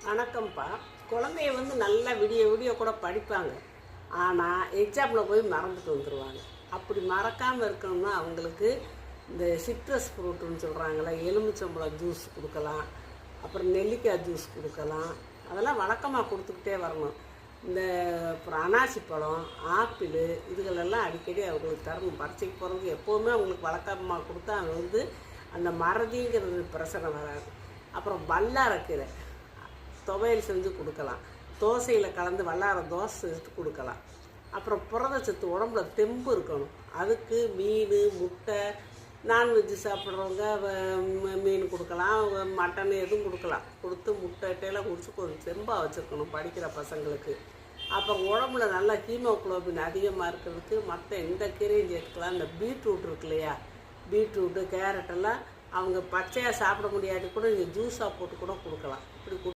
வணக்கம்ப்பா. குழந்தைய நல்லா விடிய விடிய கூட படிப்பாங்க. ஆனால் எக்ஸாமில் போய் மறந்துட்டு வந்துடுவாங்க. அப்படி மறக்காமல் இருக்கணும்னா அவங்களுக்கு இந்த சிட்ரஸ் ஃப்ரூட்டுன்னு சொல்கிறாங்களே, எலுமிச்சம்பழம் ஜூஸ் கொடுக்கலாம், அப்புறம் நெல்லிக்காய் ஜூஸ் கொடுக்கலாம். அதெல்லாம் வழக்கமாக கொடுத்துக்கிட்டே வரணும். இந்த அப்புறம் அனாசி பழம், ஆப்பிள் இதுகளெல்லாம் அடிக்கடி அவங்களுக்கு தரணும். பரீட்சைக்கு போகிறதுக்கு எப்போவுமே அவங்களுக்கு வழக்கமாக கொடுத்தா அவங்க அந்த மறதிங்கிறது பிரச்சனை வராது. அப்புறம் வல்லாரக்கீரை துவையல் செஞ்சு கொடுக்கலாம். தோசையில் கலந்து வல்லார தோசை செஞ்சு கொடுக்கலாம். அப்புறம் புரதச்சத்து உடம்புல தெம்பு இருக்கணும். அதுக்கு மீன், முட்டை, நான்வெஜ்ஜு சாப்பிட்றவங்க மீன் கொடுக்கலாம், மட்டன் எதுவும் கொடுக்கலாம். கொடுத்து முட்டையெல்லாம் குடிச்சு கொஞ்சம் தெம்பாக வச்சுருக்கணும் படிக்கிற பசங்களுக்கு. அப்புறம் உடம்புல நல்லா ஹீமோகுளோபின் அதிகமாக இருக்கிறதுக்கு மற்ற எந்த கீரையும் சேர்த்துக்கலாம். இந்த பீட்ரூட் இருக்கு இல்லையா, பீட்ரூட்டு, கேரட்டெல்லாம் அவங்க பச்சையாக சாப்பிட முடியாட்டி கூட நீங்கள் ஜூஸாக போட்டு கூட கொடுக்கலாம். இப்படி